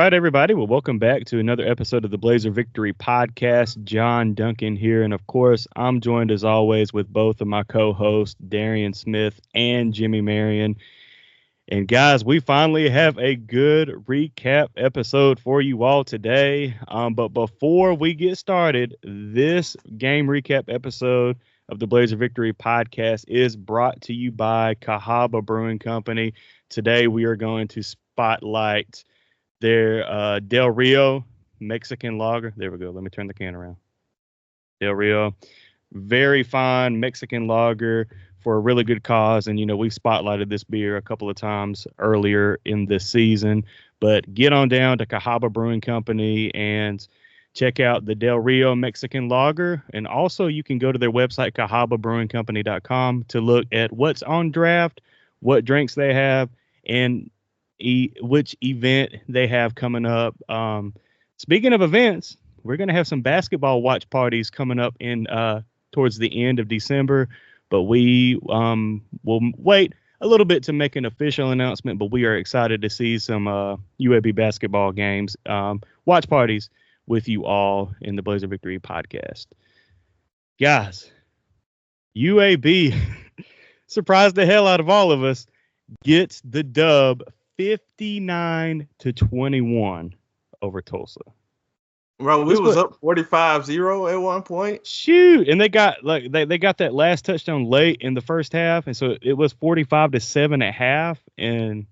right, everybody. Well, welcome back to another episode of the Blazer Victory Podcast. John Duncan here. And of course, I'm joined as always with both of my co hosts, Darian Smith and Jimmy Marion. And guys, we finally have a good recap episode for you all today. But before we get started, this game recap episode of the Blazer Victory Podcast is brought to you by Cahaba Brewing Company. Today, we are going to spotlight their Del Rio Mexican lager. There we go. Let me turn the can around. Del Rio, very fine Mexican lager for a really good cause. And, we've spotlighted this beer a couple of times earlier in this season. But get on down to Cahaba Brewing Company and check out the Del Rio Mexican lager. And also you can go to their website, cahababrewingcompany.com, to look at what's on draft, what drinks they have, and which event they have coming up. Speaking of events, we're going to have some basketball watch parties coming up in towards the end of December, but we will wait a little bit to make an official announcement, but we are excited to see some UAB basketball games, watch parties with you all in the Blazer Victory Podcast. Guys, UAB surprised the hell out of all of us, gets the dub 59-21 over Tulsa. Bro, we was up 45-0 at one point. Shoot, and they got they got that last touchdown late in the first half, and so it was 45-7 at half. And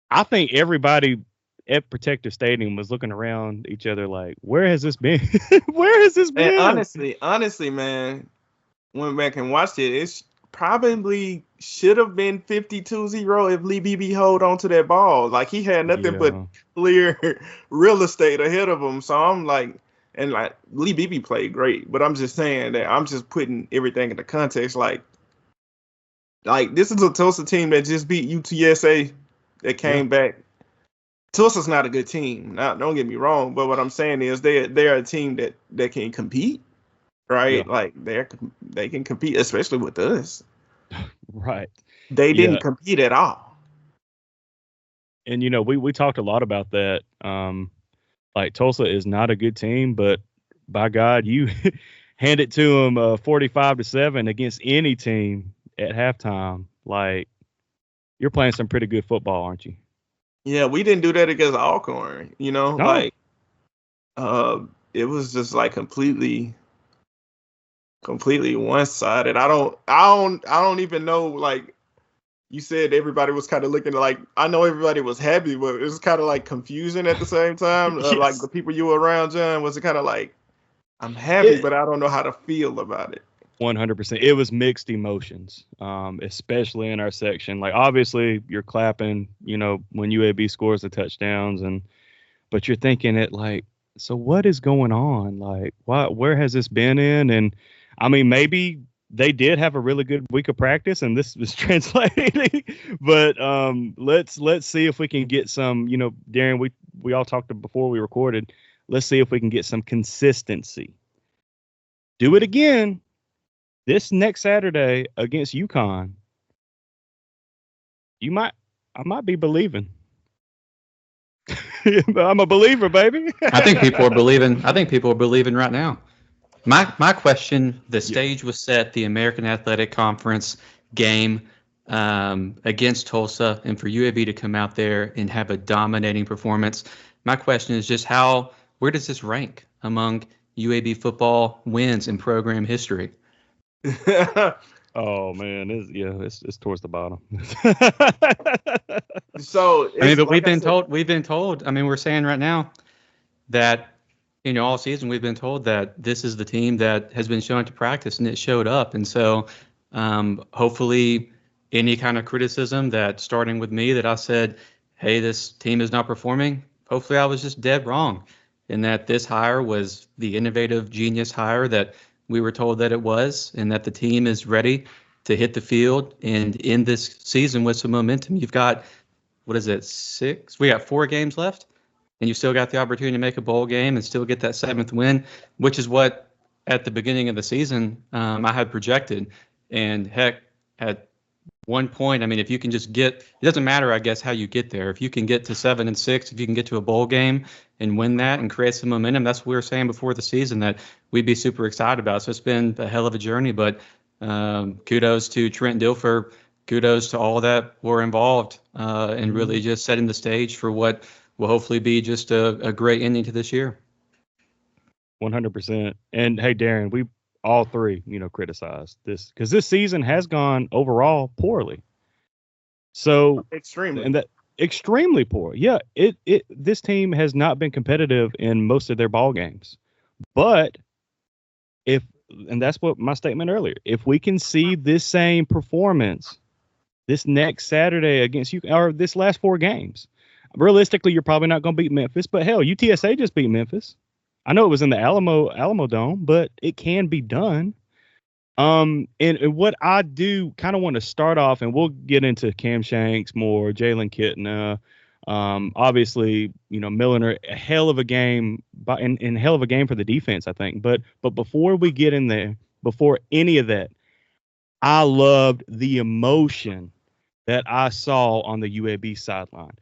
I think everybody at Protective Stadium was looking around each other like, "Where has this been? Where has this been?" And honestly, man, went back and watched it. It's probably should have been 52-0 if Lee Beebe hold on to that ball. Like, he had nothing but clear real estate ahead of him. So I'm like, and like Lee Beebe played great, but I'm just saying that I'm just putting everything into context. Like this is a Tulsa team that just beat UTSA that came back. Tulsa's not a good team. Now, don't get me wrong, but what I'm saying is they're a team that can compete, right? Yeah. Like they can compete, especially with us. Right. They didn't compete at all. And, we talked a lot about that. Like, Tulsa is not a good team, but by God, you hand it to them 45-7 against any team at halftime. Like, you're playing some pretty good football, aren't you? Yeah, we didn't do that against Alcorn, No. Like, it was just like completely one-sided. I don't even know. Like you said, everybody was kind of looking like, I know everybody was happy, but it was kind of like confusing at the same time. Yes. Like the people you were around, John, was it kind of like, I'm happy, but I don't know how to feel about it. 100%. It was mixed emotions, especially in our section. Like, obviously you're clapping, when UAB scores the touchdowns, but you're thinking it like, so what is going on? Like, where has this been in? And I mean, maybe they did have a really good week of practice and this was translating, but let's see if we can get some, Darren, we all talked before we recorded. Let's see if we can get some consistency. Do it again this next Saturday against UConn. I might be believing. I'm a believer, baby. I think people are believing right now. My question, the stage was set, the American Athletic Conference game against Tulsa, and for UAB to come out there and have a dominating performance. My question is just where does this rank among UAB football wins in program history? Oh man, it's towards the bottom. So but we've been told. I mean, we're saying right now that all season we've been told that this is the team that has been shown to practice, and it showed up. And so, hopefully, any kind of criticism that starting with me that I said, hey, this team is not performing. Hopefully, I was just dead wrong, and that this hire was the innovative genius hire that we were told that it was, and that the team is ready to hit the field and end this season with some momentum. You've got, 6? We got 4 games left, and you still got the opportunity to make a bowl game and still get that 7th win, which is what at the beginning of the season I had projected. And heck, at 1 point. I mean, if you can just it doesn't matter, I guess, how you get there. If you can get to 7-6, if you can get to a bowl game and win that and create some momentum, that's what we were saying before the season that we'd be super excited about. So it's been a hell of a journey, but kudos to Trent Dilfer. Kudos to all that were involved and really just setting the stage for what will hopefully be just a great ending to this year. 100%. And hey, Darren, we all three, criticized this because this season has gone overall poorly. So extremely poor. Yeah, this team has not been competitive in most of their ball games. But and that's what my statement earlier, if we can see this same performance this next Saturday against you, or this last 4 games, realistically, you're probably not going to beat Memphis. But hell, UTSA just beat Memphis. I know it was in the Alamo Dome, but it can be done. And what I do kind of want to start off, and we'll get into Cam Shanks more, Jalen Kitna, obviously, Milliner, a hell of a game, and hell of a game for the defense, I think. But before we get in there, before any of that, I loved the emotion that I saw on the UAB sideline.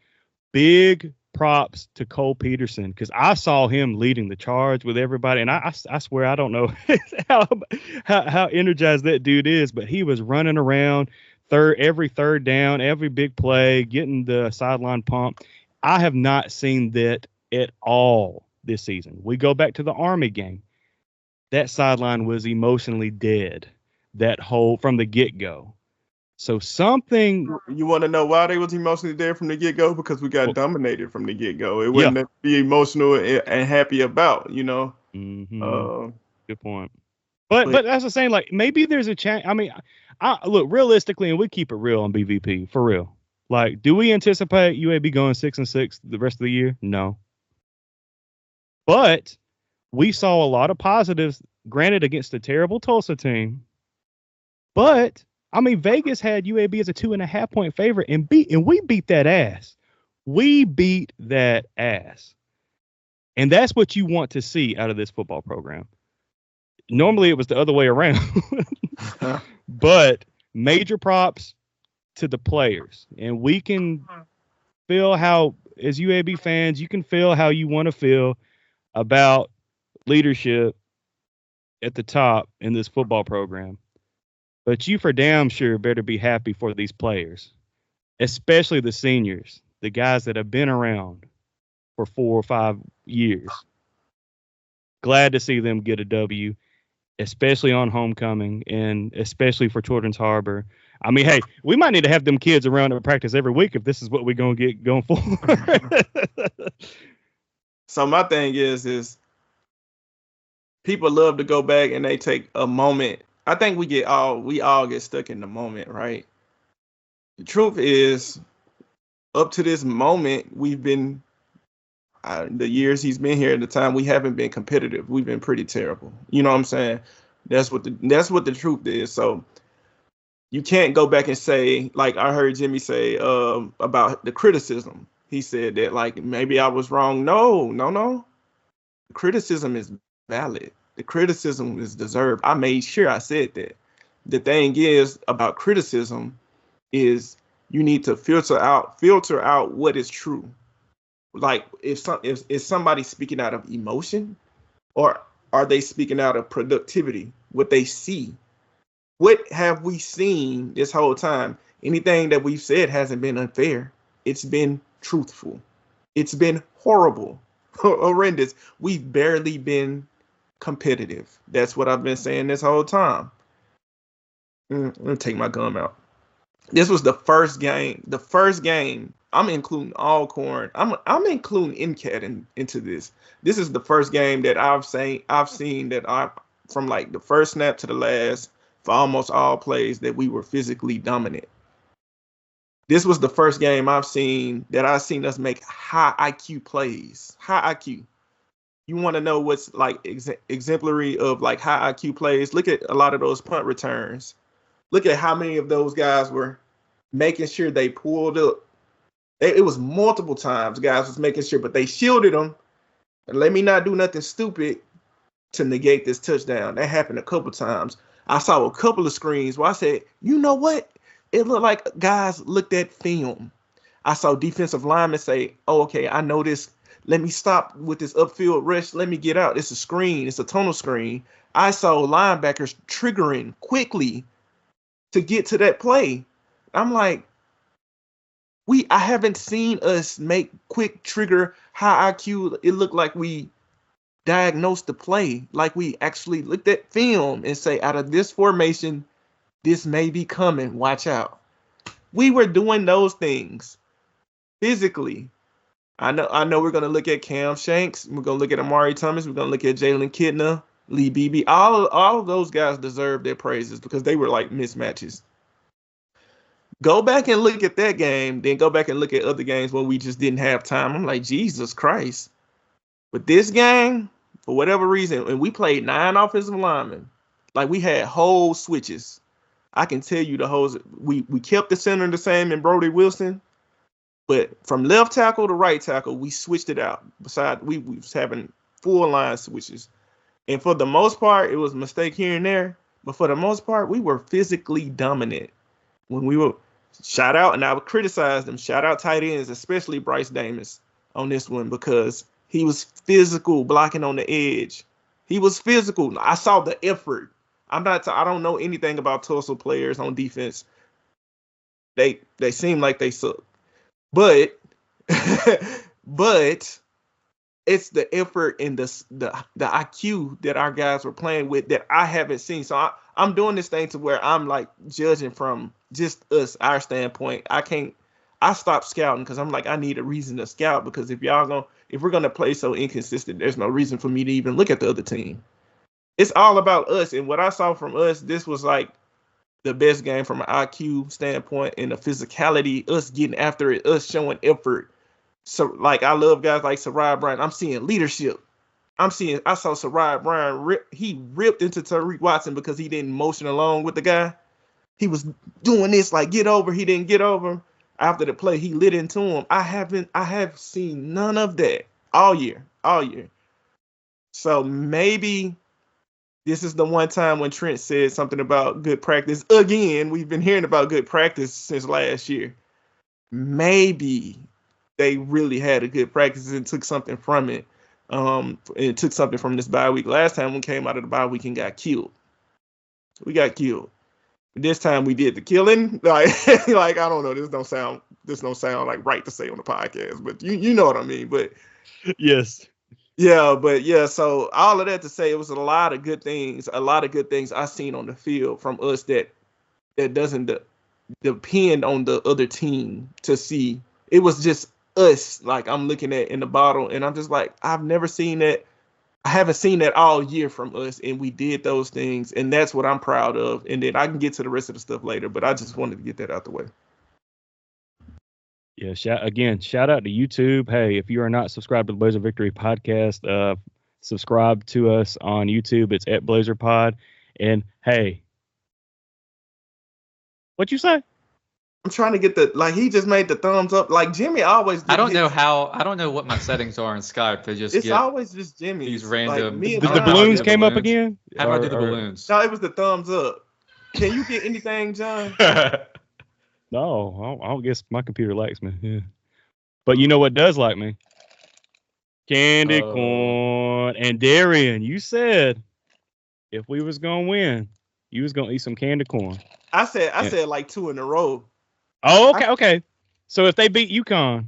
Big props to Cole Peterson, because I saw him leading the charge with everybody, and I swear I don't know how energized that dude is, but he was running around every third down, every big play, getting the sideline pump. I have not seen that at all this season. We go back to the Army game. That sideline was emotionally dead from the get-go. So something. You want to know why they was emotionally dead from the get-go? Because we got dominated from the get-go. It wasn't to be emotional and happy about, Mm-hmm. Good point. But as I'm saying, like, maybe there's a chance. I mean, look, realistically, and we keep it real on BVP, for real. Like, do we anticipate UAB going 6-6 the rest of the year? No. But we saw a lot of positives, granted, against a terrible Tulsa team. But I mean, Vegas had UAB as a 2.5-point favorite, and we beat that ass. We beat that ass. And that's what you want to see out of this football program. Normally it was the other way around. But major props to the players. And we can feel how, as UAB fans, you can feel how you want to feel about leadership at the top in this football program. But you for damn sure better be happy for these players, especially the seniors, the guys that have been around for 4 or 5 years. Glad to see them get a W, especially on homecoming and especially for Children's Harbor. I mean, hey, we might need to have them kids around to practice every week if this is what we're going to get going forward. So my thing is people love to go back and they take a moment. I think we all get stuck in the moment, right? The truth is, up to this moment, we've been the years he's been here at the time, we haven't been competitive. We've been pretty terrible. You know what I'm saying? That's what the truth is. So you can't go back and say, like I heard Jimmy say about the criticism. He said that like maybe I was wrong. No. The criticism is valid. The criticism is deserved. I made sure I said that. The thing is about criticism is you need to filter out what is true. Like if somebody speaking out of emotion, or are they speaking out of productivity, what they see? What have we seen this whole time? Anything that we've said hasn't been unfair. It's been truthful. It's been horrible, horrendous. We've barely been competitive. That's what I've been saying this whole time. Let me take my gum out. This was the first game. I'm including Alcorn. I'm including NCAT into this. This is the first game that I've seen that from like the first snap to the last, for almost all plays, that we were physically dominant. This was the first game I've seen us make high IQ plays. High IQ. You want to know what's like exemplary of like high IQ plays? Look at a lot of those punt returns. Look at how many of those guys were making sure they pulled up. It was multiple times guys was making sure, but they shielded them. And let me not do nothing stupid to negate this touchdown. That happened a couple times. I saw a couple of screens where I said, you know what? it looked like guys looked at film. I saw defensive linemen say, "Oh, okay, I know this. Let me stop with this upfield rush. Let me get out. It's a screen. It's a tunnel screen." I saw linebackers triggering quickly to get to that play. I'm like, I haven't seen us make quick trigger high IQ. It looked like we diagnosed the play, like we actually looked at film and say, out of this formation, this may be coming. Watch out. We were doing those things physically. I know we're gonna look at Cam Shanks, we're gonna look at Amari Thomas, we're gonna look at Jalen Kitna, Lee Beebe. All of those guys deserve their praises because they were like mismatches. Go back and look at that game, then go back and look at other games where we just didn't have time. I'm like, Jesus Christ. But this game, for whatever reason, and we played 9 offensive linemen, like we had whole switches. I can tell you the whole, we kept the center the same in Brody Wilson, but from left tackle to right tackle, we switched it out. Besides, we was having full line switches. And for the most part, it was a mistake here and there. But for the most part, we were physically dominant. When we were, shout out, and I would criticize them, shout out tight ends, especially Bryce Davis on this one, because he was physical blocking on the edge. He was physical. I saw the effort. I don't know anything about Tulsa players on defense. They seem like they suck. But but it's the effort and the IQ that our guys were playing with that I haven't seen. So I'm doing this thing to where I'm like judging from just us, our standpoint. I stopped scouting because I'm like, I need a reason to scout, because if we're gonna play so inconsistent, there's no reason for me to even look at the other team. It's all about us. And what I saw from us, this was like the best game from an IQ standpoint and the physicality, us getting after it, us showing effort. So, like, I love guys like Sarai Bryant. I'm seeing leadership. I saw Sarai Bryant he ripped into Tariq Watson because he didn't motion along with the guy. He was doing this, like, get over. He didn't get over. After the play, he lit into him. I have seen none of that all year. So maybe this is the one time when Trent said something about good practice. Again, we've been hearing about good practice since last year. Maybe they really had a good practice and took something from it. It took something from this bye week. Last time we came out of the bye week and got killed. We got killed. This time we did the killing. Like I don't know. This don't sound like right to say on the podcast, but you know what I mean. But yes. Yeah, but yeah, so all of that to say, it was a lot of good things I seen on the field from us that doesn't depend on the other team to see. It was just us, like I'm looking at in the bottle, and I'm just like, I've never seen that. I haven't seen that all year from us, and we did those things, and that's what I'm proud of. And then I can get to the rest of the stuff later, but I just wanted to get that out the way. Yeah, shout out to YouTube. Hey, if you are not subscribed to the Blazer Victory podcast, subscribe to us on YouTube. It's at Blazer Pod. And hey, what you say? I'm trying to get he just made the thumbs up. Like Jimmy always. I don't know what my settings are in Skype. It's always just Jimmy. These random. Like, the balloons came up again? How do I do the balloons? No, it was the thumbs up. Can you get anything, John? No, I don't guess my computer likes me. Yeah. But you know what does like me? Candy corn. And Darian, you said if we was going to win, you was going to eat some candy corn. I said like 2 in a row. Oh, okay. So if they beat UConn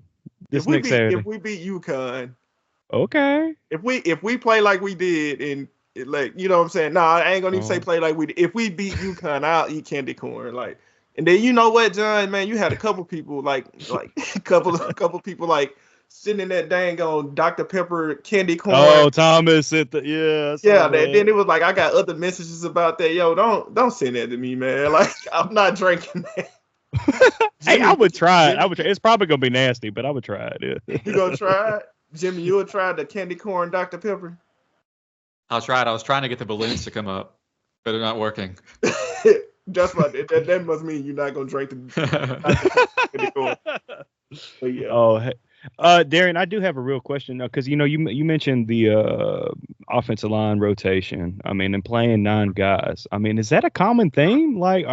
Saturday. If we beat UConn. Okay. If we play like we did and like, you know what I'm saying? No, I ain't going to even say play like we did. If we beat UConn, I'll eat candy corn. Like, and then you know what, John, man, you had a couple people like a couple people like sitting in that dang on Dr. Pepper candy corn. Oh, Thomas at the yeah. Then it was like I got other messages about that. Yo, don't send that to me, man. Like I'm not drinking that. Jimmy, hey, I would try it. It's probably gonna be nasty, but I would try it. Yeah. You gonna try it, Jimmy? You would try the candy corn Dr. Pepper? I'll try it. I was trying to get the balloons to come up, but they're not working. That's what that must mean you're not gonna drink the corn. But yeah. Oh, hey. Darian, I do have a real question because you mentioned the offensive line rotation. I mean, and playing 9 guys. I mean, is that a common theme? Like,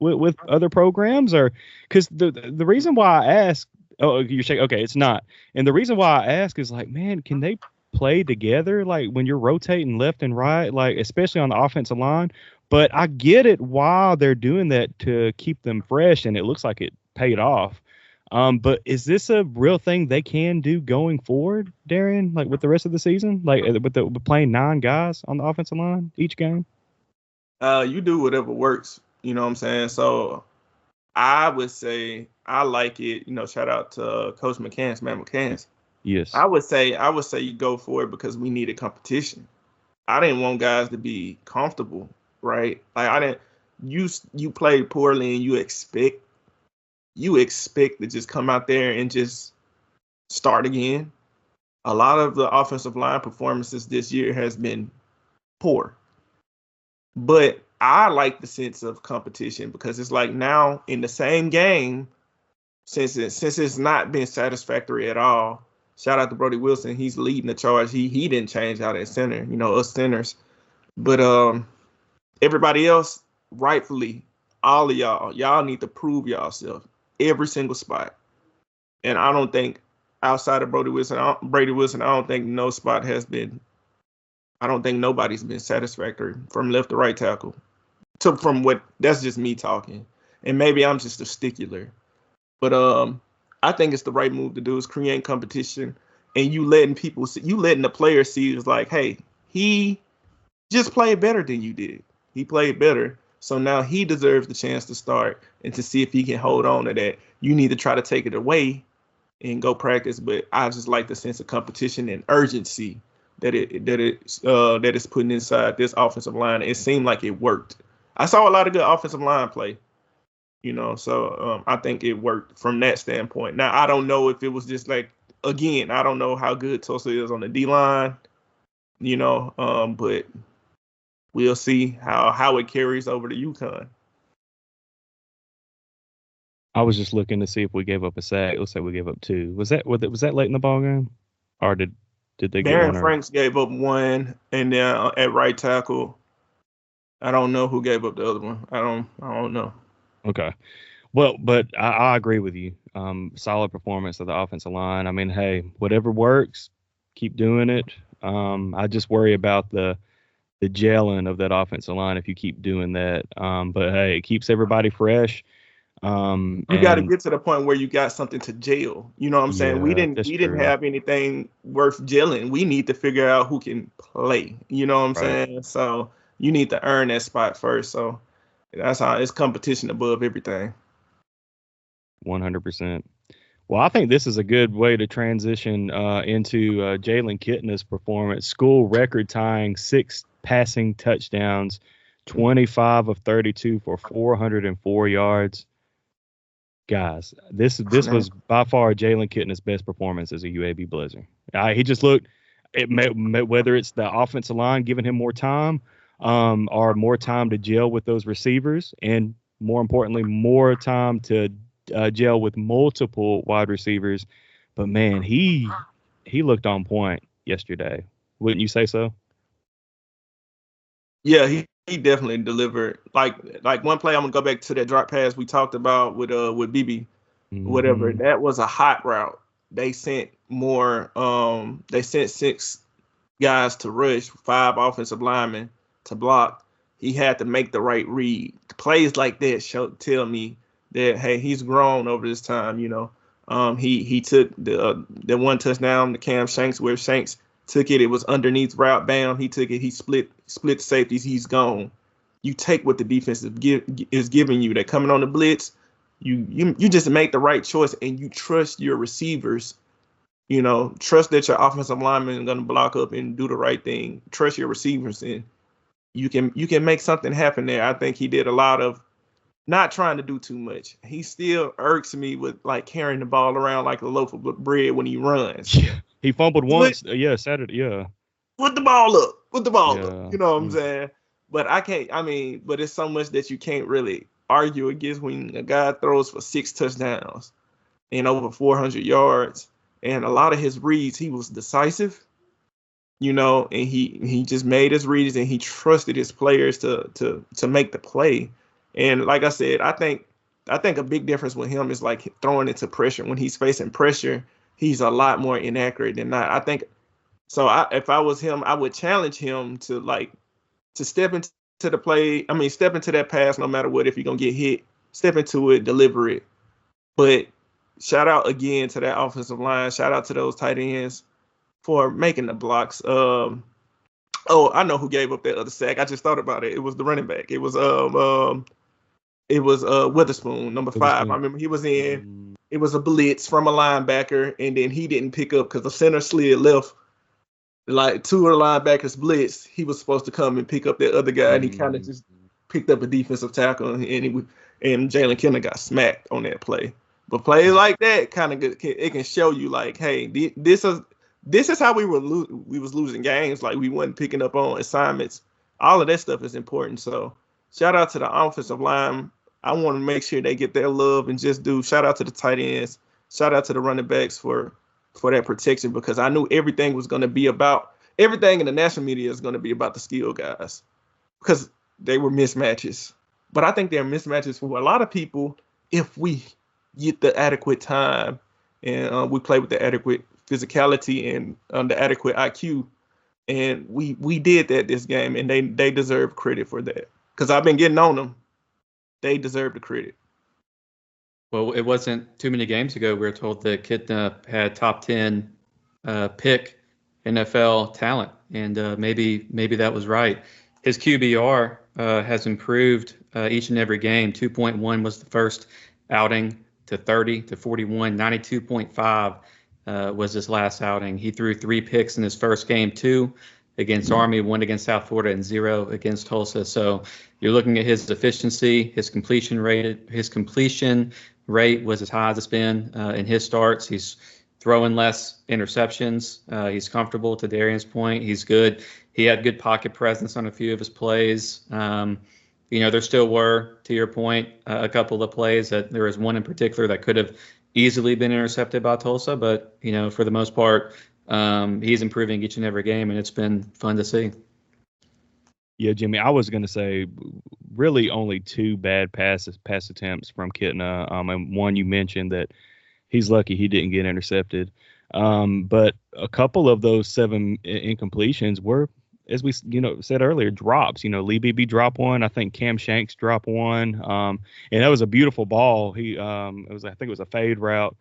with other programs, or because the reason why I ask, oh, you're saying okay, it's not, and the reason why I ask is like, man, can they play together like when you're rotating left and right, like especially on the offensive line? But I get it why they're doing that to keep them fresh, and it looks like it paid off. But is this a real thing they can do going forward, Darian? Like with the rest of the season, like with playing 9 guys on the offensive line each game? You do whatever works. You know what I'm saying? So I would say I like it. You know, shout out to Coach McCants, man, McCants. Yes. I would say you go for it because we needed competition. I didn't want guys to be comfortable, right? Like I didn't. You played poorly and you expect to just come out there and just start again. A lot of the offensive line performances this year has been poor. But I like the sense of competition because it's like now in the same game, since it's not been satisfactory at all. Shout out to Brody Wilson. He's leading the charge. He didn't change out at center, you know, us centers. But everybody else, rightfully, all of y'all need to prove yourself every single spot. And I don't think outside of Brady Wilson, I don't think no spot has been. I don't think nobody's been satisfactory from left to right tackle. From what that's just me talking, and maybe I'm just a stickler, but I think it's the right move to do is create competition, and you letting the players see it's like, hey, he just played better than you did. He played better, so now he deserves the chance to start and to see if he can hold on to that. You need to try to take it away and go practice, but I just like the sense of competition and urgency that it's putting inside this offensive line. It seemed like it worked. I saw a lot of good offensive line play, you know, so I think it worked from that standpoint. Now, I don't know if it was just like, again, I don't know how good Tulsa is on the D-line, you know, but we'll see how it carries over to UConn. I was just looking to see if we gave up a sack. Let's say we gave up 2. Was that late in the ball game, or did they get one? Darren Franks gave up 1, and then at right tackle, I don't know who gave up the other one. I don't know. Okay. Well, but I agree with you. Solid performance of the offensive line. I mean, hey, whatever works, keep doing it. I just worry about the gelling of that offensive line if you keep doing that. But hey, it keeps everybody fresh. You got to get to the point where you got something to jail. You know what I'm saying? We didn't have anything worth jailing. We need to figure out who can play. You know what I'm saying? So you need to earn that spot first. So that's how it's competition above everything. 100%. Well, I think this is a good way to transition into Jalen Kitna's performance. School record tying 6 passing touchdowns, 25 of 32 for 404 yards. Guys, this was by far Jalen Kitna's best performance as a UAB Blazer. He just looked, whether it's the offensive line giving him more time or more time to gel with those receivers, and more importantly, more time to gel with multiple wide receivers. But man, he looked on point yesterday. Wouldn't you say so? Yeah, he definitely delivered. Like one play, I'm gonna go back to that drop pass we talked about with BB, whatever. That was a hot route. They sent more. They sent 6 guys to rush, 5 offensive linemen to block. He had to make the right read. Plays like that tell me that hey, he's grown over this time. You know, he took the one touchdown to Cam Shanks where Shanks took it. It was underneath route, bam. He took it. He split safeties. He's gone. You take what the defense is giving you. They're coming on the blitz. You just make the right choice, and you trust your receivers. You know, trust that your offensive lineman is going to block up and do the right thing. Trust your receivers, and you can make something happen there. I think he did a lot of not trying to do too much. He still irks me with like carrying the ball around like a loaf of bread when he runs. Yeah. He fumbled once. Saturday. Yeah. Put the ball up. You know what I'm saying? But but it's so much that you can't really argue against when a guy throws for 6 touchdowns and over 400 yards. And a lot of his reads, he was decisive, you know, and he just made his reads and he trusted his players to make the play. And like I said, I think a big difference with him is like throwing into pressure. When he's facing pressure, he's a lot more inaccurate than not. I think so. If I was him, I would challenge him to step into the play. I mean, step into that pass no matter what. If you're gonna get hit, step into it, deliver it. But shout out again to that offensive line. Shout out to those tight ends for making the blocks. Oh, I know who gave up that other sack. I just thought about it. It was the running back. It was Witherspoon, number 5. I remember he was in. It was a blitz from a linebacker, and then he didn't pick up because the center slid left. Like 2 of the linebackers blitz, he was supposed to come and pick up that other guy, and he kind of just picked up a defensive tackle, and Jalen Kenner got smacked on that play. But plays like that kind of it can show you like, hey, this is how we was losing games. Like we wasn't picking up on assignments. All of that stuff is important. So shout out to the offensive line. I want to make sure they get their love and just do shout out to the tight ends. Shout out to the running backs for that protection, because I knew everything in the national media is going to be about the skill guys because they were mismatches. But I think they're mismatches for a lot of people if we get the adequate time and we play with the adequate physicality and the adequate IQ. And we did that this game, and they deserve credit for that because I've been getting on them. They deserve the credit. Well, it wasn't too many games ago we were told that Kitna had top 10 pick NFL talent, and maybe that was right. His QBR has improved each and every game. 2.1 was the first outing to 30 to 41. 92.5 was his last outing. He threw 3 picks in his first game, 2 against Army, 1 against South Florida, and 0 against Tulsa. So you're looking at his efficiency, his completion rate. His completion rate was as high as it's been in his starts. He's throwing less interceptions. He's comfortable, to Darian's point. He's good. He had good pocket presence on a few of his plays. There still were, to your point, a couple of plays that there was one in particular that could have easily been intercepted by Tulsa. But, for the most part, he's improving each and every game, and it's been fun to see. Yeah, Jimmy, I was going to say really only 2 bad pass attempts from Kitna. And one you mentioned that he's lucky he didn't get intercepted. But a couple of those 7 incompletions were, as we said earlier, drops. Lee Beebe dropped one. I think Cam Shanks dropped one. And that was a beautiful ball. I think it was a fade route.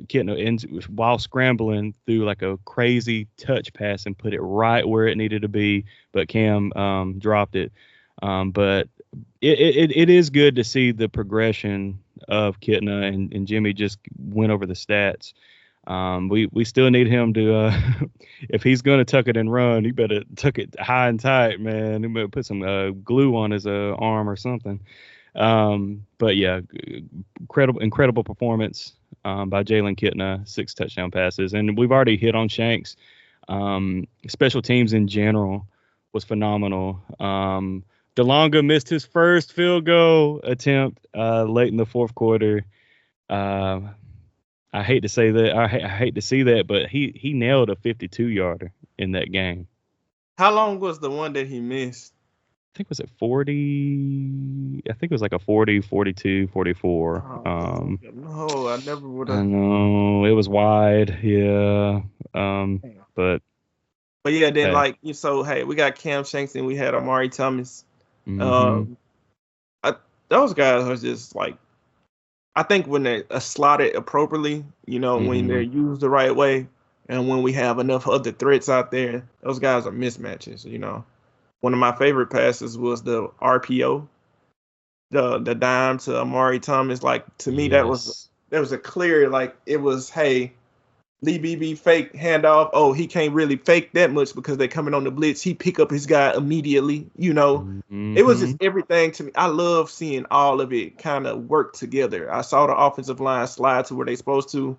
Kitna while scrambling through like a crazy touch pass and put it right where it needed to be, but Cam dropped it. But it is good to see the progression of Kitna, and Jimmy just went over the stats. We still need him to if he's going to tuck it and run, he better tuck it high and tight, man. He better put some glue on his arm or something. But yeah, incredible performance by Jalen Kitna, 6 touchdown passes. And we've already hit on Shanks. Special teams in general was phenomenal. DeLonga missed his first field goal attempt late in the fourth quarter. I hate to say that. I hate to see that, but he nailed a 52-yarder in that game. How long was the one that he missed? I think was it 40? I think it was like a 40, 42, 44. No, I never would have. I know it was wide, yeah. But yeah, then hey, we got Cam Shanks and we had Amari Thomas. Mm-hmm. Those guys are just like, I think when they're slotted appropriately, when they're used the right way, and when we have enough other threats out there, those guys are mismatches. One of my favorite passes was the RPO, the dime to Amari Thomas. Like, to me, that was a clear, like, it was, hey, Lee Beebe fake handoff. Oh, he can't really fake that much because they're coming on the blitz. He pick up his guy immediately. It was just everything to me. I love seeing all of it kind of work together. I saw the offensive line slide to where they supposed to,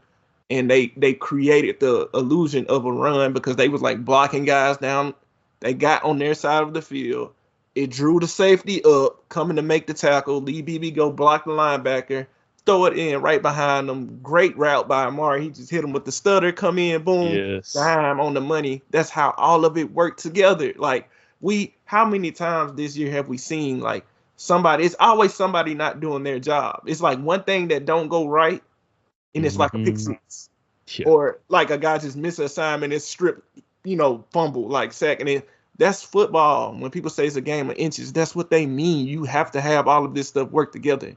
and they created the illusion of a run because they was like blocking guys down. They got on their side of the field. It drew the safety up, coming to make the tackle. Lee Beebe go block the linebacker, throw it in right behind them. Great route by Amari. He just hit him with the stutter, come in, boom, dime on the money. That's how all of it worked together. Like, how many times this year have we seen, like, it's always somebody not doing their job. It's like one thing that don't go right, and it's like a pick six. Yeah. Or like a guy just miss an assignment and strip, fumble, like sack. And that's football. When people say it's a game of inches, that's what they mean. You have to have all of this stuff work together.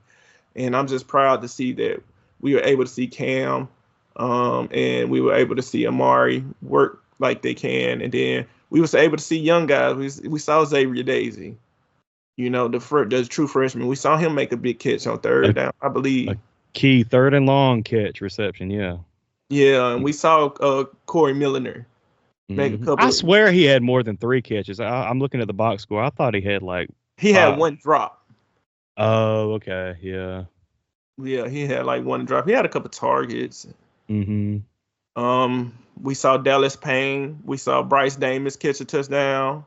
And I'm just proud to see that we were able to see Cam and we were able to see Amari work like they can. And then we was able to see young guys. We saw Xavier Daisy, the true freshman. We saw him make a big catch on third down, I believe. A key third and long catch reception, yeah. Yeah, and we saw Corey Milliner make a couple. I swear he had more than 3 catches. I'm looking at the box score. I thought he had he had 1 drop. Oh, okay, yeah. Yeah, he had 1 drop. He had a couple targets. Mm-hmm. We saw Dallas Payne. We saw Bryce Davis catch a touchdown.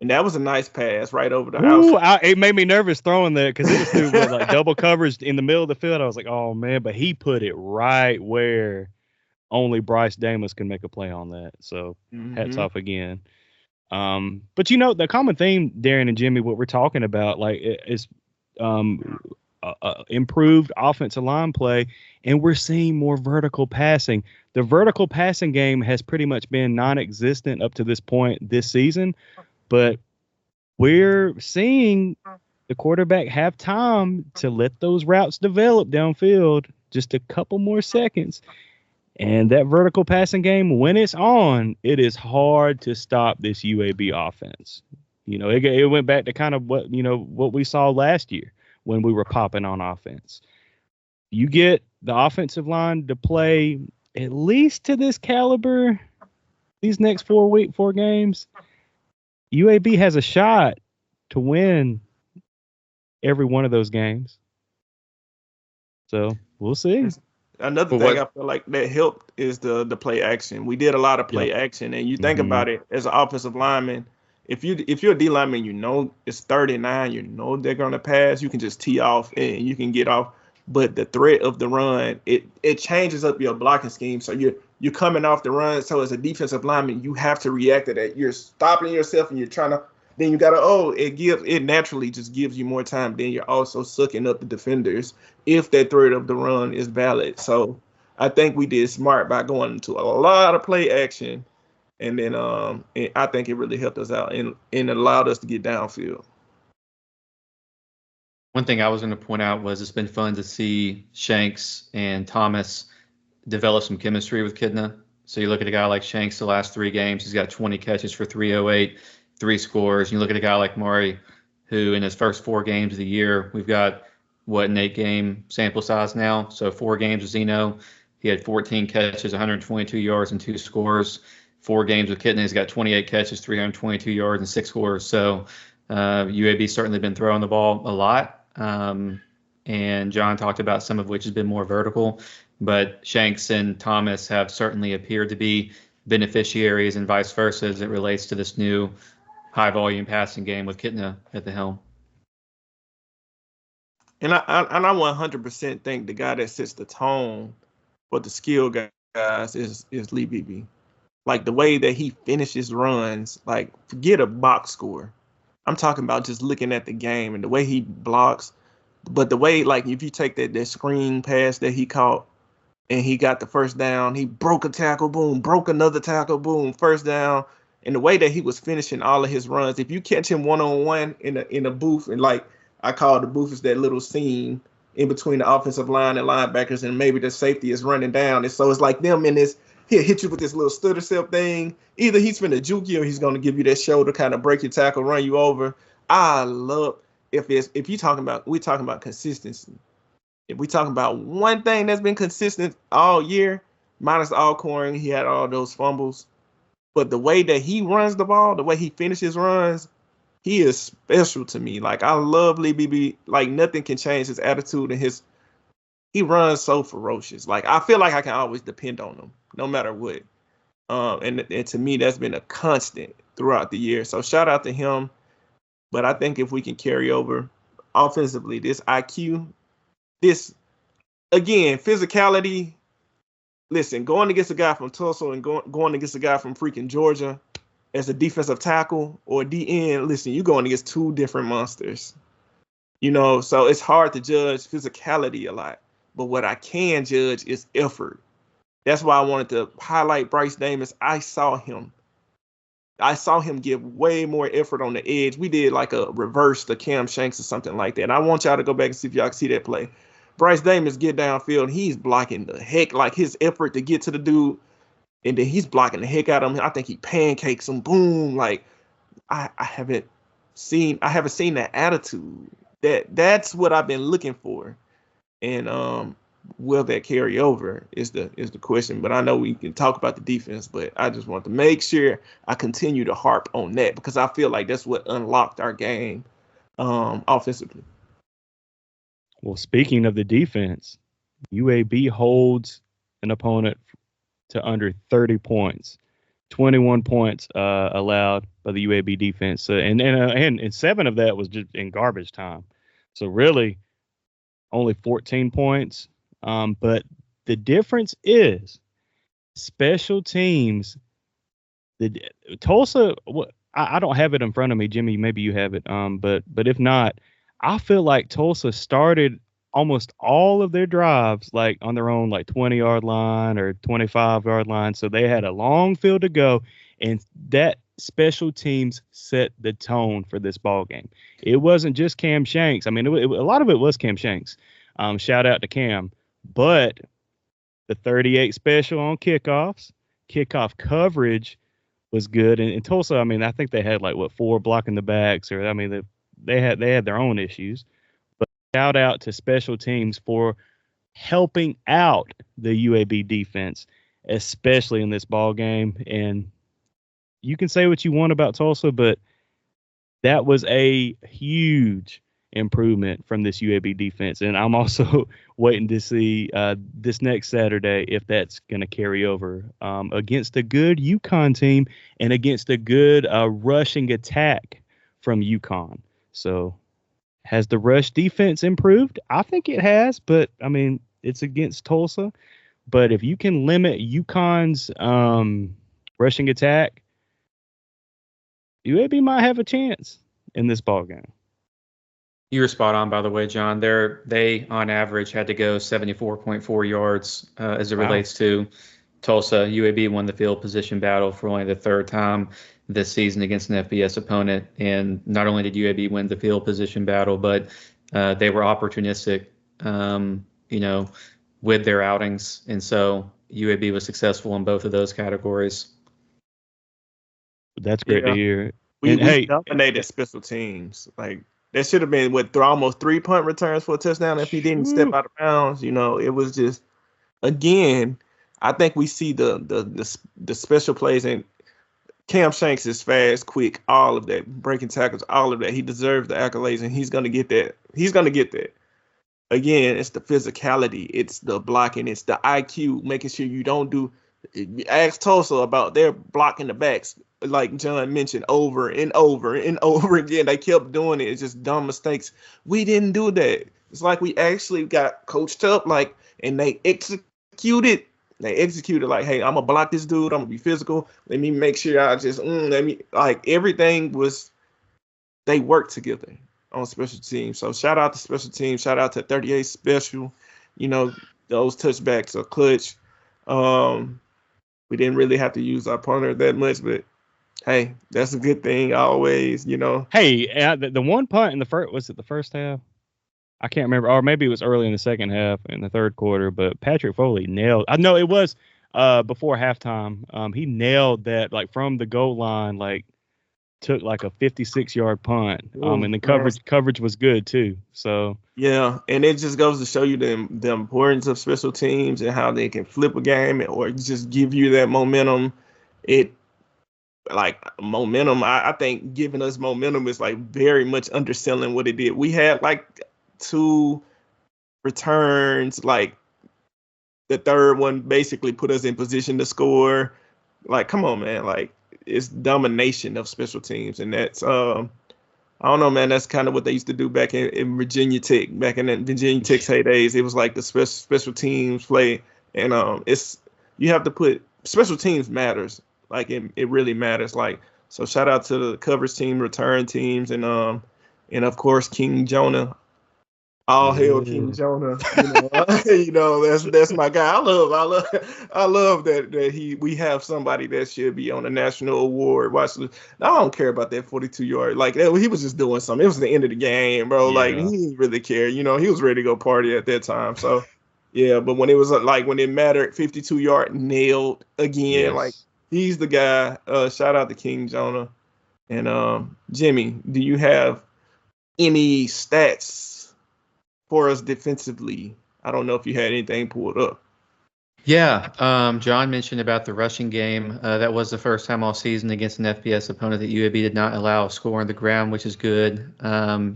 And that was a nice pass right over the outside. It made me nervous throwing that because it was through double coverage in the middle of the field. I was like, oh, man. But he put it right where only Bryce Davis can make a play on that. So hats off again. But, the common theme, Darren and Jimmy, what we're talking about, is improved offensive line play, and we're seeing more vertical passing. The vertical passing game has pretty much been non-existent up to this point this season. But we're seeing the quarterback have time to let those routes develop downfield, just a couple more seconds. And that vertical passing game, when it's on, it is hard to stop this UAB offense. It went back to kind of what we saw last year when we were popping on offense. You get the offensive line to play at least to this caliber these next 4 games. UAB has a shot to win every one of those games. So we'll see. Another thing I feel like that helped is the play action. We did a lot of play action, and you think about it as an offensive lineman. If you're a D lineman, it's 39, they're gonna pass. You can just tee off and you can get off. But the threat of the run, it changes up your blocking scheme. So you're coming off the run. So as a defensive lineman, you have to react to that. You're stopping yourself and you're trying to. Then you gotta. It naturally just gives you more time. Then you're also sucking up the defenders if that threat of the run is valid. So I think we did smart by going into a lot of play action, and then I think it really helped us out and allowed us to get downfield. One thing I was going to point out was it's been fun to see Shanks and Thomas develop some chemistry with Kidna. So you look at a guy like Shanks the last 3 games, he's got 20 catches for 308, 3 scores. And you look at a guy like Murray, who in his first 4 games of the year, we've got, an 8-game sample size now. So 4 games with Zeno, he had 14 catches, 122 yards, and 2 scores. 4 games with Kidna, he's got 28 catches, 322 yards, and 6 scores. So UAB's certainly been throwing the ball a lot. And John talked about some of which has been more vertical, but Shanks and Thomas have certainly appeared to be beneficiaries and vice versa as it relates to this new high volume passing game with Kidna at the helm. And I 100% think the guy that sets the tone for the skill guys is Lee Beebe. Like the way that he finishes runs, like forget a box score. I'm talking about just looking at the game and the way he blocks. But the way, like, if you take that screen pass that he caught and he got the first down, he broke a tackle, boom, broke another tackle, boom, first down. And the way that he was finishing all of his runs, if you catch him one-on-one in a booth, and like I call the booth is that little scene in between the offensive line and linebackers, and maybe the safety is running down. And so it's like them in this, he'll hit you with this little stutter step thing. Either he's finna juke you or he's gonna give you that shoulder, kind of break your tackle, run you over. I love we're talking about consistency. If we talking about one thing that's been consistent all year, minus Alcorn, he had all those fumbles. But the way that he runs the ball, the way he finishes runs, he is special to me. Like I love Lee Beebe. Like nothing can change his attitude and he runs so ferocious. Like I feel like I can always depend on him, no matter what. And to me, that's been a constant throughout the year. So shout out to him. But I think if we can carry over offensively, this IQ, this, again, physicality. Listen, going against a guy from Tulsa and going against a guy from freaking Georgia as a defensive tackle or DN, listen, you're going against 2 different monsters. So it's hard to judge physicality a lot. But what I can judge is effort. That's why I wanted to highlight Bryce Davis. I saw him give way more effort on the edge. We did like a reverse to Cam Shanks or something like that. And I want y'all to go back and see if y'all can see that play. Bryce Davis get downfield, and he's blocking the heck, like his effort to get to the dude, and then he's blocking the heck out of him. I think he pancakes him, boom. Like I haven't seen that attitude. That's what I've been looking for. And will that carry over is the question. But I know we can talk about the defense, but I just want to make sure I continue to harp on that because I feel like that's what unlocked our game offensively. Well, speaking of the defense, UAB holds an opponent to under 30 points. 21 points allowed by the UAB defense, and 7 of that was just in garbage time. So really, only 14 points. But the difference is special teams. The Tulsa, I don't have it in front of me, Jimmy. Maybe you have it. But if not, I feel like Tulsa started almost all of their drives like on their own, like 20-yard line or 25-yard line. So they had a long field to go, and that special teams set the tone for this ball game. It wasn't just Cam Shanks. I mean, a lot of it was Cam Shanks. Shout out to Cam. But the 38 special on kickoff coverage was good. And Tulsa, I mean, I think they had like 4 blocking the backs, or I mean, they had their own issues. But shout out to special teams for helping out the UAB defense, especially in this ball game. And you can say what you want about Tulsa, but that was a huge improvement from this UAB defense. And I'm also waiting to see this next Saturday if that's going to carry over against a good UConn team and against a good rushing attack from UConn. So has the rush defense improved? I think it has, but I mean, it's against Tulsa. But if you can limit UConn's rushing attack, UAB might have a chance in this ball game. You were spot on, by the way, John. They on average had to go 74.4 yards as it relates to Tulsa. UAB won the field position battle for only the 3rd time this season against an FBS opponent. And not only did UAB win the field position battle, but they were opportunistic, with their outings. And so UAB was successful in both of those categories. That's great to hear. We dominated special teams. Like, that should have been almost 3 punt returns for a touchdown if he didn't step out of bounds. It was just, again, I think we see the special plays, and Cam Shanks is fast, quick, all of that, breaking tackles, all of that. He deserves the accolades, and he's going to get that. He's going to get that. Again, it's the physicality, it's the blocking, it's the IQ, making sure you don't do. Ask Tulsa about their blocking the backs. Like John mentioned, over and over and over again. They kept doing it. It's just dumb mistakes. We didn't do that. It's like we actually got coached up, and they executed. They executed like, hey, I'm going to block this dude. I'm going to be physical. Let me make sure everything was, they worked together on special teams. So shout out to special teams. Shout out to 38 special. Those touchbacks are clutch. We didn't really have to use our punter that much, but hey, that's a good thing always, Hey, the one punt in the first, was it the first half? I can't remember, or maybe it was early in the second half in the 3rd quarter, but Patrick Foley nailed. I know it was before halftime. He nailed that, like from the goal line, like took like a 56-yard punt. And the coverage was good too. So yeah, and it just goes to show you the importance of special teams and how they can flip a game or just give you that momentum. I think giving us momentum is like very much underselling what it did. We had like 2 returns, like the 3rd one basically put us in position to score. Like, come on, man. Like, it's domination of special teams. And that's, I don't know, man. That's kind of what they used to do back in Virginia Tech, back in Virginia Tech's heydays. It was like the special teams play. And you have to put special teams matters. Like, it really matters. Like, so shout out to the coverage team, return teams, and of course King Jonah All hail King Jonah. That's my guy. I love that we have somebody that should be on a national award. I don't care about that 42-yard. Like he was just doing something. It was the end of the game, bro. Yeah. Like he didn't really care. He was ready to go party at that time. So yeah, but when it was like when it mattered, 52-yard nailed again. Yes. Like he's the guy. Shout out to King Jonah. And Jimmy, do you have any stats for us defensively? I don't know if you had anything pulled up. Yeah, John mentioned about the rushing game. That was the first time all season against an FBS opponent that UAB did not allow a score on the ground, which is good.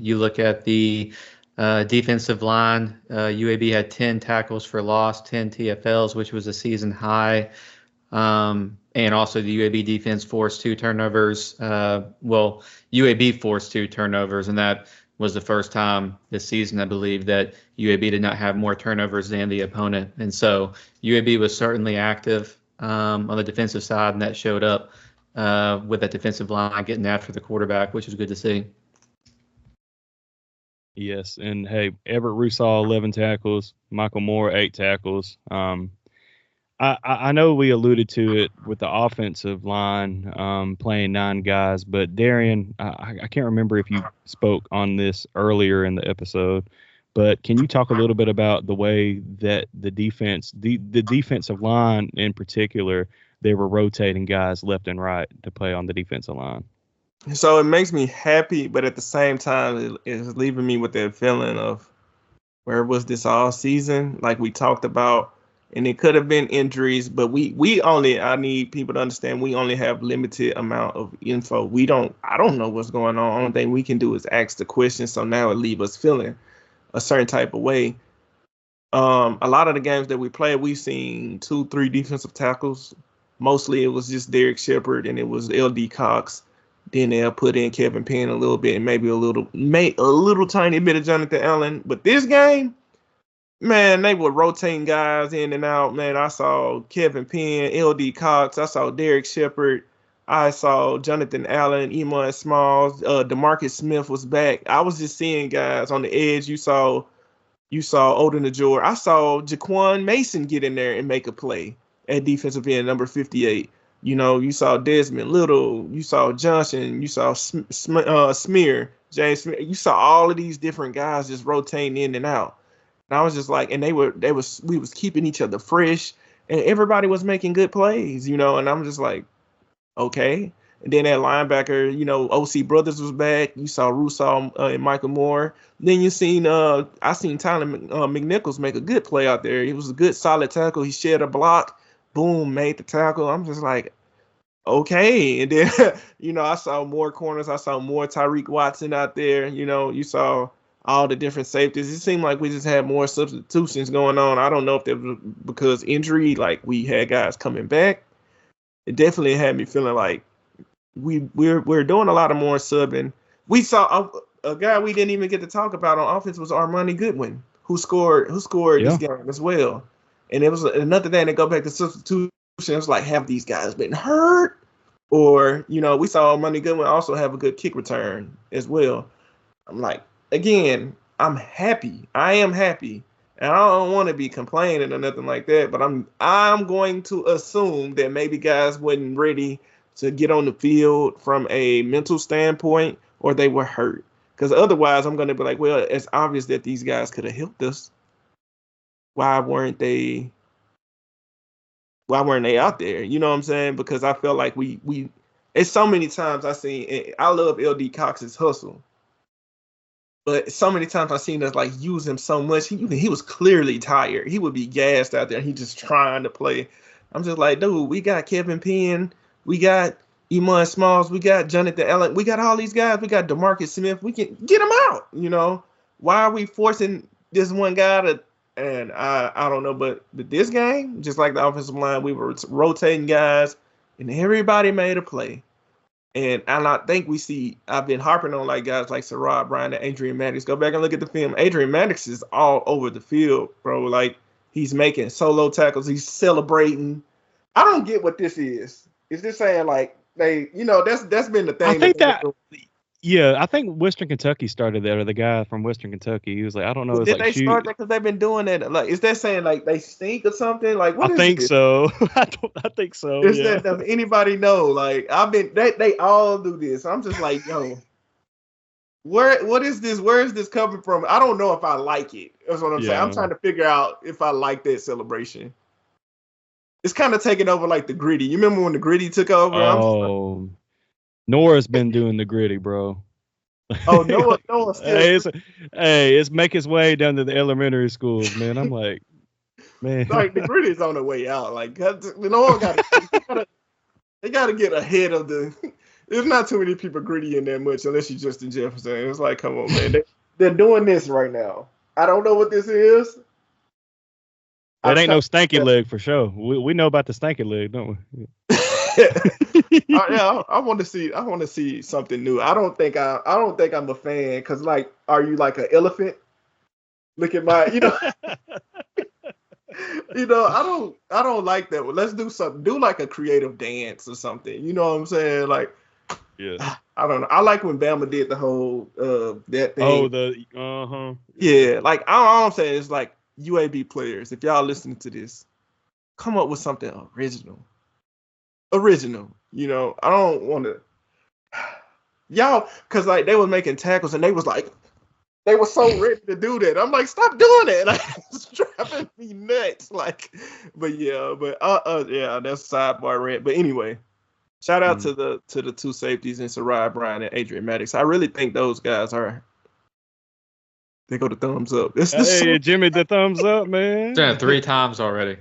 You look at the defensive line, UAB had 10 tackles for loss, 10 TFLs, which was a season high. And also the UAB defense forced 2 turnovers. UAB forced 2 turnovers, and that was the first time this season, I believe, that UAB did not have more turnovers than the opponent. And so UAB was certainly active on the defensive side, and that showed up with that defensive line getting after the quarterback, which was good to see. Yes, and hey, Everett Rusall, 11 tackles, Michael Moore, 8 tackles. I know we alluded to it with the offensive line playing 9 guys, but Darian, I can't remember if you spoke on this earlier in the episode, but can you talk a little bit about the way that the defensive line in particular, they were rotating guys left and right to play on the defensive line? So it makes me happy, but at the same time, it's leaving me with that feeling of where was this all season? Like we talked about. And it could have been injuries, but I need people to understand we only have limited amount of info. I don't know what's going on. Only thing we can do is ask the question. So now it leaves us feeling a certain type of way. A lot of the games that we played, we've seen 2-3 defensive tackles. Mostly it was just Derek Shepard and it was LD Cox. Then they'll put in Kevin Penn a little bit and maybe a little tiny bit of Jonathan Allen. But this game, man, they were rotating guys in and out. Man, I saw Kevin Penn, LD Cox. I saw Derek Shepard. I saw Jonathan Allen, Emon Smalls. DeMarcus Smith was back. I was just seeing guys on the edge. You saw Odin Ajor. I saw Jaquan Mason get in there and make a play at defensive end, number 58. You saw Desmond Little. You saw Johnson. You saw Smear, James Smear. You saw all of these different guys just rotating in and out. And I was just like, and we was keeping each other fresh, and everybody was making good plays, and I'm just like, okay. And then that linebacker, OC Brothers was back. You saw Rusall and Michael Moore. Then I seen Tyler McNichols make a good play out there. It was a good solid tackle. He shed a block, boom, made the tackle. I'm just like, okay. And then, I saw more corners. I saw more Tyreek Watson out there. You saw all the different safeties. It seemed like we just had more substitutions going on. I don't know if that was because injury, like we had guys coming back. It definitely had me feeling like we're doing a lot of more subbing. We saw a guy we didn't even get to talk about on offense was Armani Goodwin, who scored this game as well. And it was another thing to go back to substitution. It was like, have these guys been hurt? Or, we saw Armani Goodwin also have a good kick return as well. I'm like, again, I'm happy. I am happy. And I don't want to be complaining or nothing like that, but I'm going to assume that maybe guys wasn't ready to get on the field from a mental standpoint, or they were hurt. Because otherwise, I'm going to be like, well, it's obvious that these guys could have helped us. Why weren't they out there? You know what I'm saying? Because I felt like it's so many times I love LD Cox's hustle. But so many times I've seen us like use him so much. He was clearly tired. He would be gassed out there. He just trying to play. I'm just like, dude, we got Kevin Penn. We got Emon Smalls. We got Jonathan Allen. We got all these guys. We got DeMarcus Smith. We can get them out. Why are we forcing this one guy to? And I don't know. But this game, just like the offensive line, we were rotating guys, and everybody made a play. And I think I've been harping on like guys like Sarad Bryan and Adrian Maddox. Go back and look at the film. Adrian Maddox is all over the field, bro. Like he's making solo tackles. He's celebrating. I don't get what this is. Is this saying like that's been the thing? I think Yeah, I think Western Kentucky started that, or the guy from Western Kentucky. He was like, I don't know. It's Did like they shoot. start that because they've been doing that? Like, is that saying like they stink or something? Like, what I is think it? so. I think so. Is Yeah. that does anybody know? Like, they all do this. I'm just like, yo, what is this? Where is this coming from? I don't know if I like it. That's what I'm saying. I'm trying to figure out if I like that celebration. It's kind of taking over like the gritty. You remember when the gritty took over? Oh, Nora's been doing the gritty, bro. Oh, Noah still. It's make its way down to the elementary schools, man. I'm like, man. Like the gritty's on the way out. Like, Noah they got to get ahead of the. There's not too many people gritty in there much unless you're Justin Jefferson. It's like, come on, man. They're doing this right now. I don't know what this is. That ain't no stanky leg for sure. We know about the stanky leg, don't we? Yeah, I want to see something new. I don't think I'm a fan because, like, are you like an elephant? Look at my, I don't like that. Let's do something. Do like a creative dance or something. You know what I'm saying? Like, yeah. I don't know. I like when Bama did the whole that thing. Oh, Yeah, like all I'm saying is like UAB players. If y'all listening to this, come up with something original. I don't want to. Y'all, because like they was making tackles and they was so ready to do that. I'm like, stop doing that. Like, it's driving me nuts. Like, but yeah, that's a sidebar rant. But anyway, shout out to the two safeties in Sarai Bryant and Adrian Maddox. I really think those guys they go to thumbs up. Hey, Jimmy, the thumbs up, man. Yeah, 3 times already.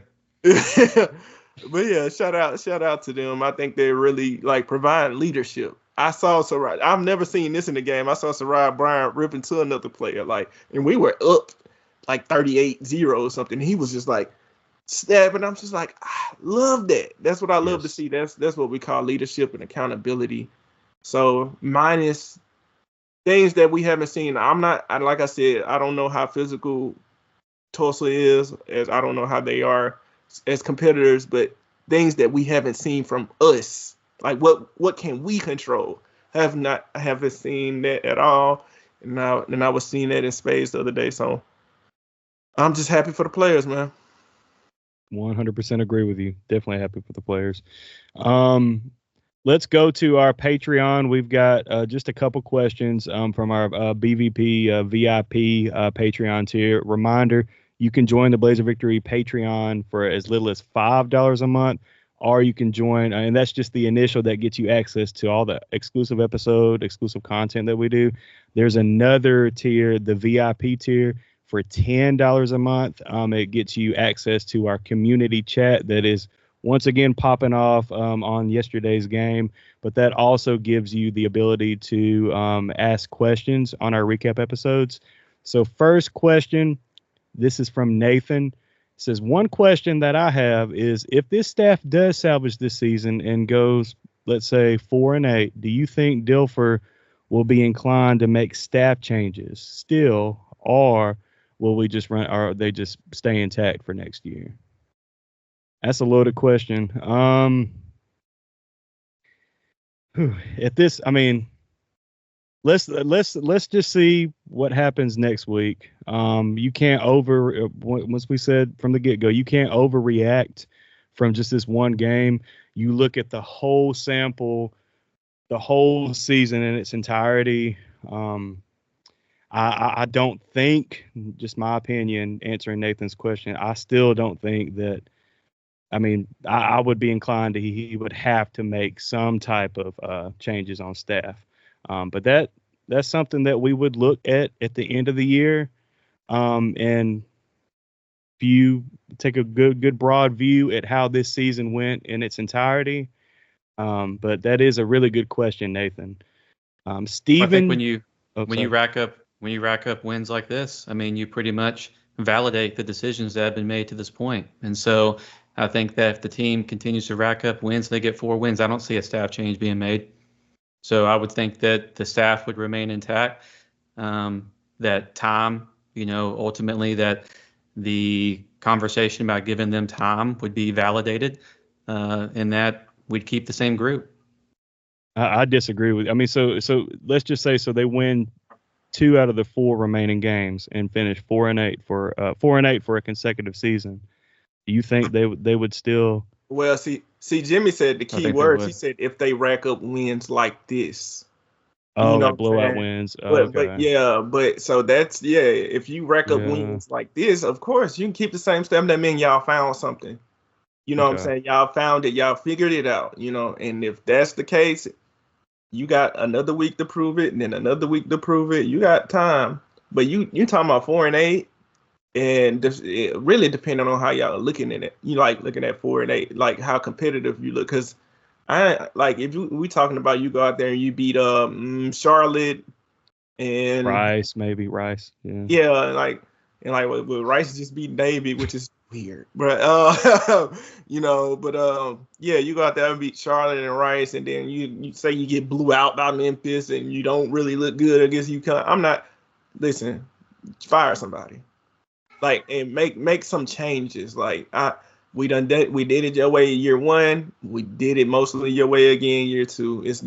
But yeah, shout out to them. I think they really like provide leadership. I saw Sarai. I've never seen this in the game. I saw Sarai Bryant rip into another player, and we were up like 38-0 or something. He was just like stabbing. I'm just like, I love that. That's what I love to see. That's what we call leadership and accountability. So minus things that we haven't seen. Like I said, I don't know how physical Tulsa is, as I don't know how they are as competitors, but things that we haven't seen from us, like what can we control? Haven't seen that at all. And I was seeing that in spades the other day. So I'm just happy for the players, man. 100% agree with you. Definitely happy for the players. Let's go to our Patreon. We've got just a couple questions from our BVP VIP Patreon tier. Reminder, you can join the Blazer Victory Patreon for as little as $5 a month, or you can join, and that's just the initial that gets you access to all the exclusive content that we do. There's another tier, the VIP tier, for $10 a month. It gets you access to our community chat that is once again popping off on yesterday's game, but that also gives you the ability to ask questions on our recap episodes. So first question, this is from Nathan. It says, one question that I have is, if this staff does salvage this season and goes, let's say 4-8, do you think Dilfer will be inclined to make staff changes still, or will we just run, or they just stay intact for next year? That's a loaded question. At this, I mean, let's just see what happens next week. You can't once we said from the get-go, you can't overreact from just this one game. You look at the whole sample, the whole season in its entirety. I don't think, just my opinion, answering Nathan's question, I still don't think that. I mean, I would be inclined to he would have to make some type of changes on staff. But that's something that we would look at the end of the year. And if you take a good broad view at how this season went in its entirety. But that is a really good question, Nathan. Steven, I think when you rack up wins like this, I mean, you pretty much validate the decisions that have been made to this point. And so I think that if the team continues to rack up wins, they get 4 wins, I don't see a staff change being made. So I would think that the staff would remain intact, that time, ultimately that the conversation about giving them time would be validated, and that we'd keep the same group. I disagree with. I mean, so let's just say they win 2 out of the 4 remaining games and finish 4-8 for 4-8 for a consecutive season. Do you think they would still? Well, see, Jimmy said the key words. He said if they rack up wins like this. Oh, like blowout wins. But so that's if you rack up wins like this, of course you can keep the same stuff. That means y'all found something. You know what I'm saying? Y'all found it. Y'all figured it out. You know, and if that's the case, you got another week to prove it, and then another week to prove it. You got time. But you talking about 4-8, and it really depending on how y'all are looking at it. You like looking at 4-8, like how competitive you look, because I like if we talking about you go out there and you beat Charlotte and Rice, yeah, like Rice just beat Navy, which is weird, but you go out there and beat Charlotte and Rice, and then you say you get blew out by Memphis and you don't really look good against UConn. Fire somebody, like, and make some changes. Like we did it your way year 1. We did it mostly your way again year 2. If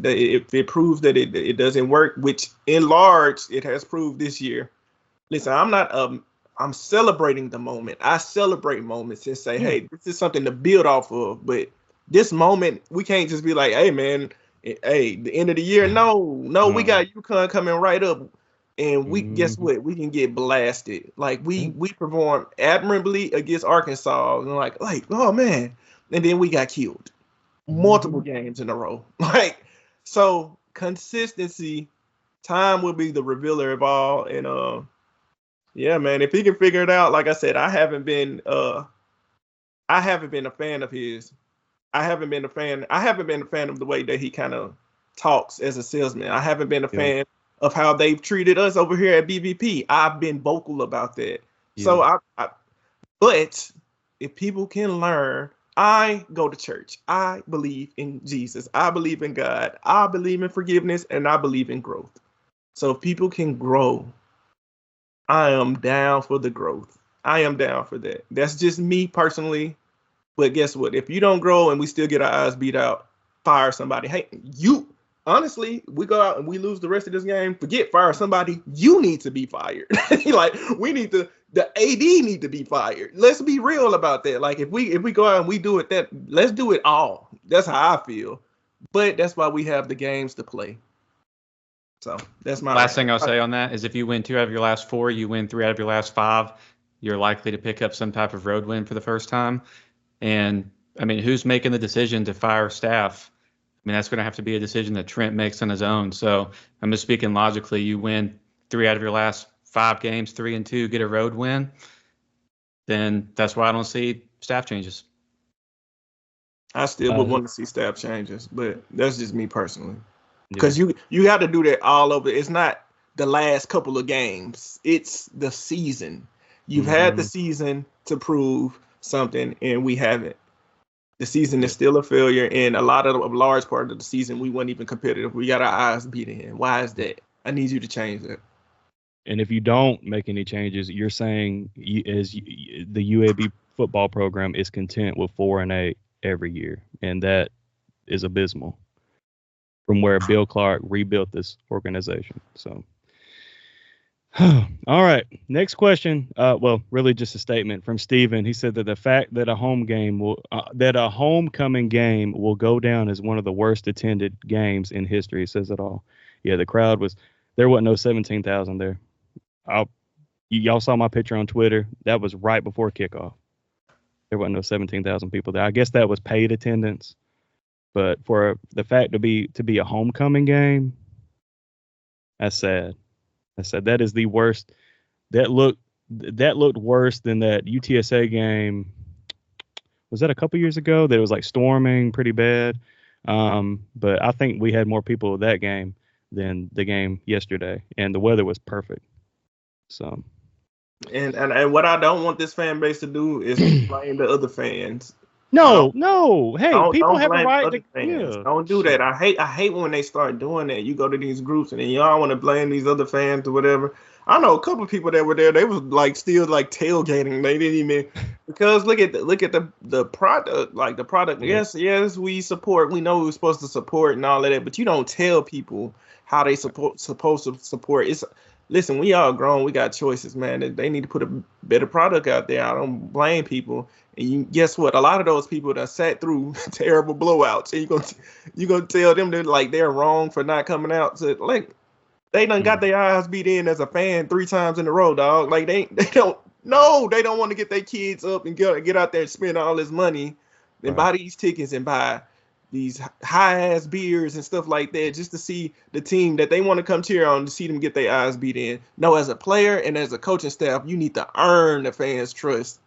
it proves that it doesn't work, which in large it has proved this year. Listen, I'm celebrating the moment. I celebrate moments and say, hey, this is something to build off of. But this moment, we can't just be like, hey, man, the end of the year. No, we got UConn coming right up. And we guess what? We can get blasted. Like we performed admirably against Arkansas, and like oh man, and then we got killed multiple games in a row. Like, so consistency, time will be the revealer of all. And yeah, man, if he can figure it out, like I said, I haven't been a fan of his. I haven't been a fan of the way that he kind of talks as a salesman. I haven't been a fan of how they've treated us over here at BVP. I've been vocal about that. Yeah. So but if people can learn, I go to church. I believe in Jesus. I believe in God. I believe in forgiveness, and I believe in growth. So if people can grow, I am down for the growth. I am down for that. That's just me personally. But guess what? If you don't grow and we still get our eyes beat out, fire somebody. Hey, honestly, we go out and we lose the rest of this game, fire somebody. You need to be fired. Like, the AD need to be fired. Let's be real about that. Like, if we go out and we do it, let's do it all. That's how I feel. But that's why we have the games to play. So that's my last thing I'll say on that is if you win 2 out of your last 4, you win 3 out of your last 5, you're likely to pick up some type of road win for the first time. And I mean, who's making the decision to fire staff? I mean, that's going to have to be a decision that Trent makes on his own. So I'm just speaking logically. You win 3 out of your last 5 games, 3-2, get a road win. Then that's why I don't see staff changes. I still would want to see staff changes, but that's just me personally. Because you got to do that all over. It's not the last couple of games. It's the season. You've had the season to prove something, and we haven't. The season is still a failure, and a large part of the season we weren't even competitive. We got our eyes beat in. Why is that? I need you to change that. And if you don't make any changes, you're saying the UAB football program is content with 4-8 every year, and that is abysmal from where Bill Clark rebuilt this organization. So, all right, next question. Well, really just a statement from Steven. He said that the fact that a homecoming game will go down as one of the worst attended games in history says it all. Yeah, the crowd there wasn't no 17,000 there. Y'all saw my picture on Twitter. That was right before kickoff. There wasn't no 17,000 people there. I guess that was paid attendance. But for the fact to be a homecoming game, that's sad. That is the worst. That looked worse than that UTSA game. Was that a couple years ago? That it was like storming pretty bad. But I think we had more people at that game than the game yesterday, and the weather was perfect. So, and what I don't want this fan base to do is blame the other fans. No. Hey, people have a right to. Yeah. Don't do that. I hate when they start doing that. You go to these groups and then y'all want to blame these other fans or whatever. I know a couple of people that were there. They was like still like tailgating. They didn't even Because look at the product, like the product. Yeah. Yes, we support. We know we're supposed to support and all of that, but you don't tell people how they supposed to support. Listen, we all grown. We got choices, man. They need to put a better product out there. I don't blame people. And guess what? A lot of those people that sat through terrible blowouts, and you gonna tell them that like they're wrong for not coming out. So like they done got their eyes beat in as a fan 3 times in a row, dog. Like they don't. No, they don't want to get their kids up and get out there and spend all this money and buy these tickets and buy these high-ass beers and stuff like that just to see the team that they want to come cheer on, to see them get their eyes beat in. No, as a player and as a coaching staff, you need to earn the fans' trust.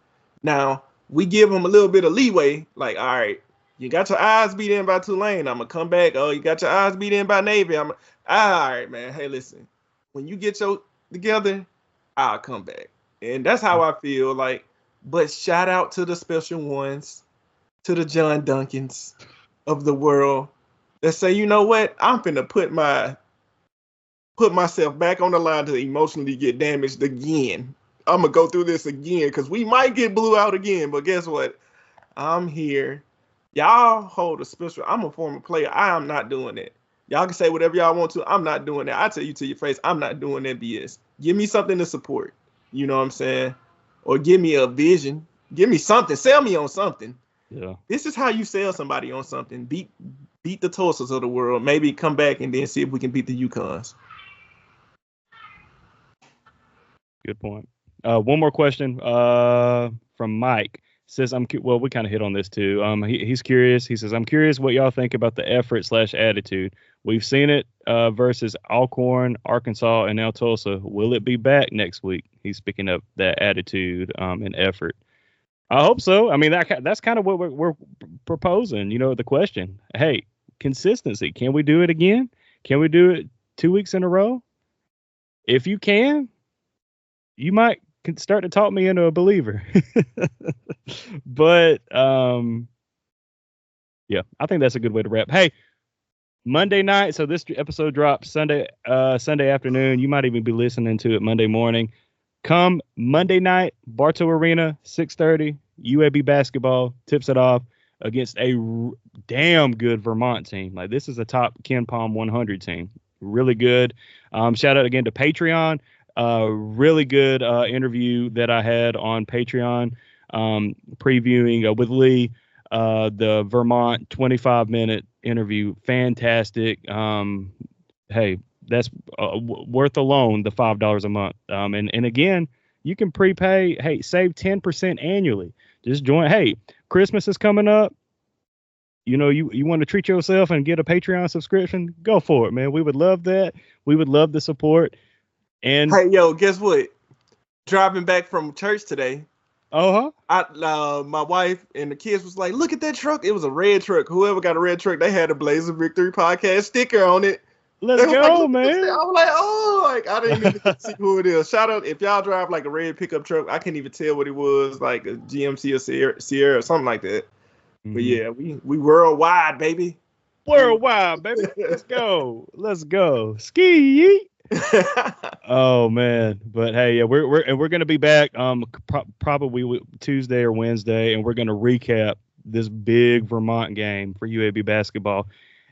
Now, we give them a little bit of leeway, like, all right, you got your eyes beat in by Tulane, I'm going to come back. Oh, you got your eyes beat in by Navy. All right, man, hey, listen, when you get your together, I'll come back. And that's how I feel like. But shout out to the special ones, to the John Duncans of the world that say, you know what? I'm finna put myself back on the line to emotionally get damaged again. I'm gonna go through this again because we might get blew out again. But guess what? I'm here. Y'all hold a special. I'm a former player. I am not doing it. Y'all can say whatever y'all want to. I'm not doing that. I tell you to your face, I'm not doing that BS. Give me something to support. You know what I'm saying? Or give me a vision. Give me something. Sell me on something. Yeah. This is how you sell somebody on something. Beat the Tulsas of the world. Maybe come back and then see if we can beat the UConns. Good point. One more question from Mike. Says we kind of hit on this too. He's curious. He says, I'm curious what y'all think about the effort/attitude. We've seen it versus Alcorn, Arkansas, and now Tulsa. Will it be back next week? He's picking up that attitude and effort. I hope so. I mean, that's kind of what we're proposing. You know, the question. Hey, consistency. Can we do it again? Can we do it 2 weeks in a row? If you can, you might start to talk me into a believer. But yeah, I think that's a good way to wrap. Hey, Monday night, so this episode drops Sunday afternoon. You might even be listening to it Monday morning. Come Monday night, Bartow Arena, 6:30, UAB basketball tips it off against a damn good Vermont team. Like, this is a top Ken Palm 100 team. Really good. Shout out again to Patreon. Really good interview that I had on Patreon, previewing with Lee, the Vermont 25-minute interview. Fantastic. Hey, that's worth alone the $5 a month. And again, you can prepay. Hey, save 10% annually. Just join. Hey, Christmas is coming up. You know, you want to treat yourself and get a Patreon subscription? Go for it, man. We would love that. We would love the support. And hey, yo, guess what? Driving back from church today. My wife and the kids was like, look at that truck. It was a red truck. Whoever got a red truck, they had a Blazer Victory podcast sticker on it. Let's go, like, man. I was like, oh, like, I didn't even see who it is. Shout out if y'all drive like a red pickup truck. I can't even tell what it was, like a GMC or Sierra or something like that. Mm-hmm. But yeah, we worldwide, baby. Worldwide, baby. Let's go. Let's go. Ski. Oh man, but hey, yeah, we're gonna be back probably Tuesday or Wednesday, and we're gonna recap this big Vermont game for UAB basketball,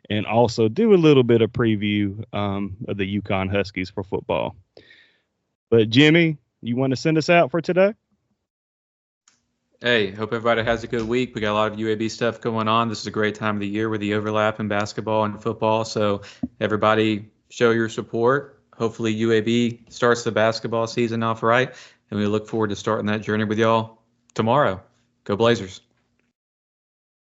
and also do a little bit of preview of the UConn Huskies for football. But Jimmy, you want to send us out for today? Hey, hope everybody has a good week. We got a lot of UAB stuff going on. This is a great time of the year with the overlap in basketball and football. So everybody show your support. Hopefully UAB starts the basketball season off right. And we look forward to starting that journey with y'all tomorrow. Go Blazers.